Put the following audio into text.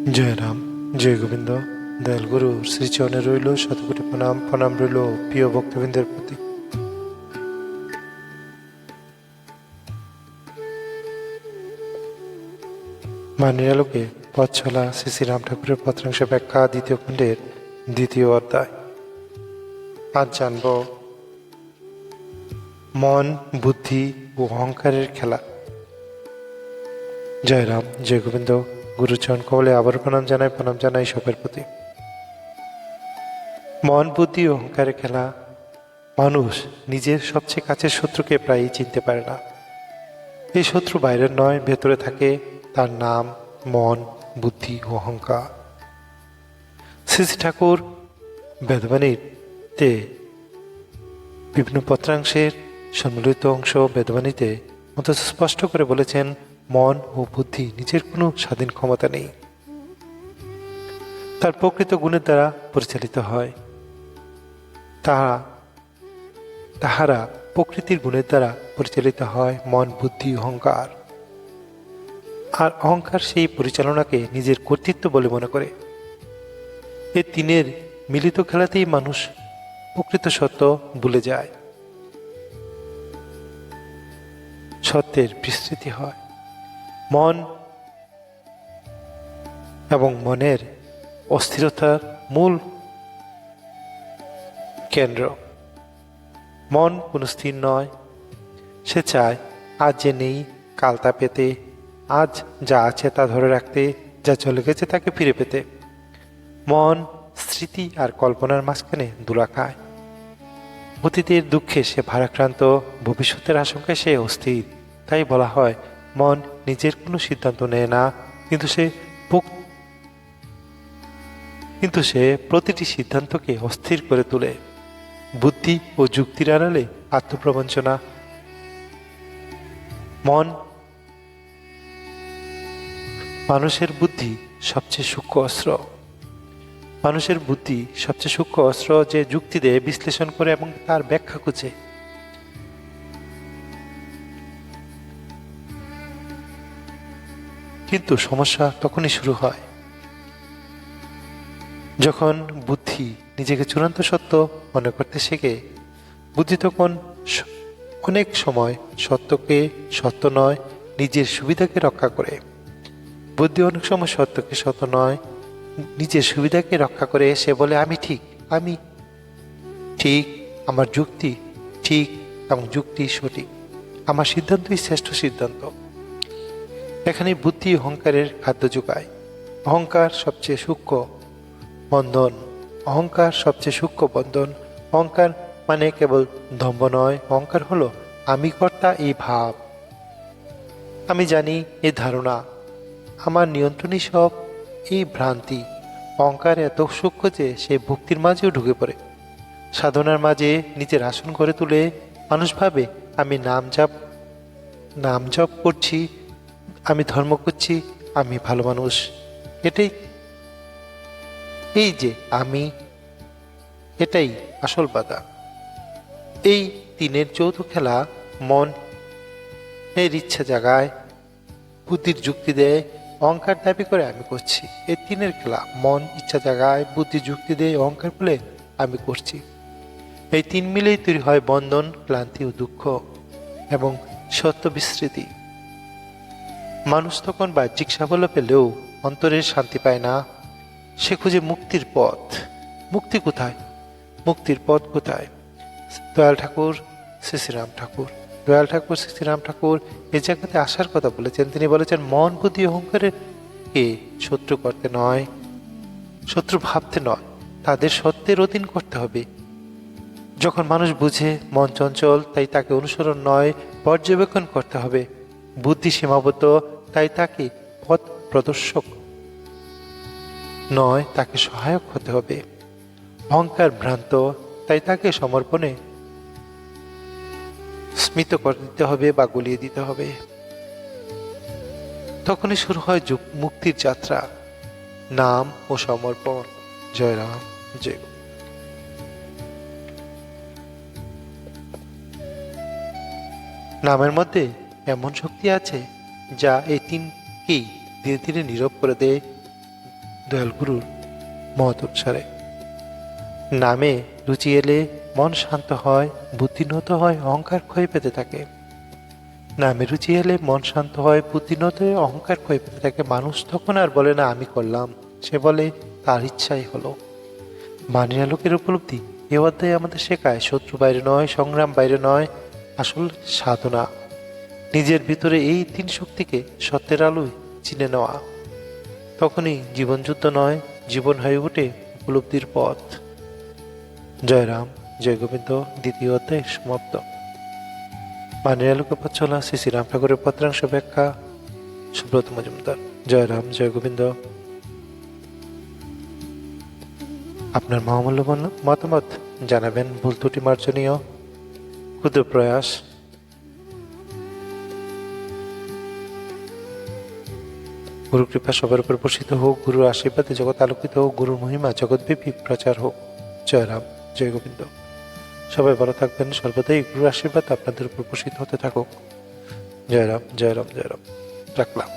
জয় রাম, জয় গোবিন্দ। দয়াল গুরুর শ্রীচরণে রইল শতকোটি প্রণাম। প্রণাম রইল প্রিয় ভক্তবৃন্দের প্রতি। মানির আলোকে পথ চলা শ্রী শ্রী রাম ঠাকুরের পত্রাংশ ব্যাখ্যা দ্বিতীয় খণ্ডের দ্বিতীয় অধ্যায়। আজ জানব মন, বুদ্ধি ও অহংকারের খেলা। জয় রাম, জয় গোবিন্দ। গুরুচরণ কমলে আবার প্রণাম জানাই সবের প্রতি। মন, বুদ্ধি ও অহংকারের খেলা। মানুষ নিজের সবচেয়ে কাছের শত্রুকে প্রায়ই চিনতে পারে না। এই শত্রু বাইরের নয়, ভেতরে থাকে। তার নাম মন, বুদ্ধি ও অহংকার। শ্রী শ্রী ঠাকুর বেদবাণীতে বিভিন্ন পত্রাংশের সম্মিলিত অংশ বেদবাণীতে মতো স্পষ্ট করে বলেছেন, মন ও বুদ্ধি নিজের কোনো স্বাধীন ক্ষমতা নেই, তার প্রকৃত গুণের দ্বারা পরিচালিত হয়। তাহারা প্রকৃতির গুণের দ্বারা পরিচালিত হয়। মন, বুদ্ধি, অহংকার। আর অহংকার সেই পরিচালনাকে নিজের কর্তৃত্ব বলে মনে করে। এই তিনের মিলিত খেলাতেই মানুষ প্রকৃত সত্য ভুলে যায়, সত্যের বিস্তৃতি হয়। মন এবং মনের অস্থিরতার মূল কেন্দ্র। মন কোনো স্থির নয়, সে চায় আজ যে নেই কাল তা পেতে, আজ যা আছে তা ধরে রাখতে, যা চলে গেছে তাকে ফিরে পেতে। মন স্মৃতি আর কল্পনার মাঝখানে দোলা খায়। অতীতের দুঃখে সে ভারাক্রান্ত, ভবিষ্যতের আশঙ্কায় সে অস্থির। তাই বলা হয়, মন নিজের কোনো সিদ্ধান্ত নেয় না, কিন্তু সে প্রতিটি সিদ্ধান্তকে অস্থির করে তোলে। বুদ্ধি ও যুক্তির আড়ালে আত্মপ্রবঞ্চনা। মানুষের বুদ্ধি সবচেয়ে সূক্ষ্ম অস্ত্র। মানুষের বুদ্ধি সবচেয়ে সূক্ষ্ম অস্ত্র, যে যুক্তি দিয়ে বিশ্লেষণ করে এবং তার ব্যাখ্যা খুঁজে। কিন্তু সমস্যা তখনই শুরু হয় যখন বুদ্ধি নিজেকে চূড়ান্ত সত্য মনে করতে শেখে। বুদ্ধি তখন অনেক সময় সত্যকে সত্য নয়, নিজের সুবিধাকে রক্ষা করে। বুদ্ধি অনেক সময় সত্যকে সত্য নয়, নিজের সুবিধাকে রক্ষা করে। সে বলে, আমি ঠিক, আমার যুক্তি ঠিক এবং যুক্তি সঠিক, আমার সিদ্ধান্তই শ্রেষ্ঠ সিদ্ধান্ত। এখানে বুদ্ধি অহংকারের খাদ্য যোগায়। অহংকার সবচেয়ে সূক্ষ্ম বন্ধন। অহংকার মানে কেবল দম্ভ নয়। অহংকার হলো আমি কর্তা এই ভাব, আমি জানি এই ধারণা, আমার নিয়ন্ত্রণই সব এই ভ্রান্তি। অহংকার এত সূক্ষ্ম যে সে ভক্তির মাঝেও ঢুকে পড়ে, সাধনার মাঝে নিজের আসন করে তুলে। মানুষ ভাবে, আমি নাম জপ করছি, আমি ধর্ম করছি, আমি ভালো মানুষ। এই যে আমি, এটাই আসল বাধা। এই তিনের যৌথ খেলা। মন এর ইচ্ছা জাগায়, বুদ্ধির যুক্তি দেয়, অহংকার দাবি করে আমি করছি। এই তিনের খেলা। মন ইচ্ছা জাগায়, বুদ্ধি যুক্তি দেয়, অহংকার বলে আমি করছি। এই তিন মিলেই তৈরি হয় বন্ধন, ক্লান্তি ও দুঃখ এবং সত্য বিস্মৃতি। মানুষ তখন বাহ্যিক সাফল্য পেলেও অন্তরের শান্তি পায় না। সে খুঁজে মুক্তির পথ। মুক্তির পথ কোথায়? দয়াল ঠাকুর শ্রী শ্রীরাম ঠাকুর এই জায়গাতে আসার কথা বলেছেন। তিনি বলেছেন, মন, বুদ্ধি, অহংকারের কে শত্রু করতে নয়, শত্রু ভাবতে নয়, তাদের সত্যের অধীন করতে হবে। যখন মানুষ বুঝে মন চঞ্চল, তাই তাকে অনুসরণ নয়, পর্যবেক্ষণ করতে হবে। বুদ্ধি সীমাবদ্ধ, তাই তাকে পথ প্রদর্শক নয়, তাকে সহায়ক হতে হবে। অহংকার ভ্রান্ত, তাই তাকে সমর্পণে স্মিত করে দিতে হবে বা গলিয়ে দিতে হবে। তখনই শুরু হয় মুক্তির যাত্রা, নাম ও সমর্পণ। জয় রাম, জয়। নামের মধ্যে এমন শক্তি আছে যা এই তিনকেই ধীরে ধীরে নীরব করে দেয়। দয়াল গুরুর মত অনুসারে। নামে রুচি এলে মন শান্ত হয়, বুদ্ধি নত হয়, অহংকার ক্ষয় পেতে থাকে। নামে রুচি এলে মন শান্ত হয়, বুদ্ধি নত হয়ে অহংকার ক্ষয় পেতে থাকে। মানুষ তখন আর বলে না আমি করলাম, সে বলে তার ইচ্ছাই হলো। মানিয়া লোকের উপলব্ধি এ অধ্যায়ে আমাদের শেখায় শত্রু বাইরে নয়, সংগ্রাম বাইরে নয়, আসল সাধনা নিজের ভিতরে এই তিন শক্তিকে সত্যের আলোয় চিনে নেওয়া। তখনই জীবন যুদ্ধ নয়, জীবন হয়ে ওঠে উপলব্ধির পথ। জয় রাম, জয় গোবিন্দ। দ্বিতীয় অধ্যায় সমাপ্ত। মানিয়া লোকের পথ চলা শ্রী শ্রী রাম ঠাকুরের পত্রাংশ ব্যাখ্যা সুব্রত মজুমদার। জয় রাম, জয় গোবিন্দ। আপনার মহামূল্যবান মতামত জানাবেন। ভুল ত্রুটি মার্জনীয়, ক্ষুদ্র প্রয়াস। গুরু কৃপা সবার উপর বর্ষিত হোক, গুরুর আশীর্বাদে জগৎ আলোকিত হোক, গুরুর মহিমা জগৎব্যাপী প্রচার হোক। জয় রাম, জয় গোবিন্দ। সবাই ভালো থাকবেন, সর্বদাই গুরুর আশীর্বাদ আপনাদের উপর বর্ষিত হতে থাকুক। জয় রাম, জয় রাম, জয় রাম। রাখলাম।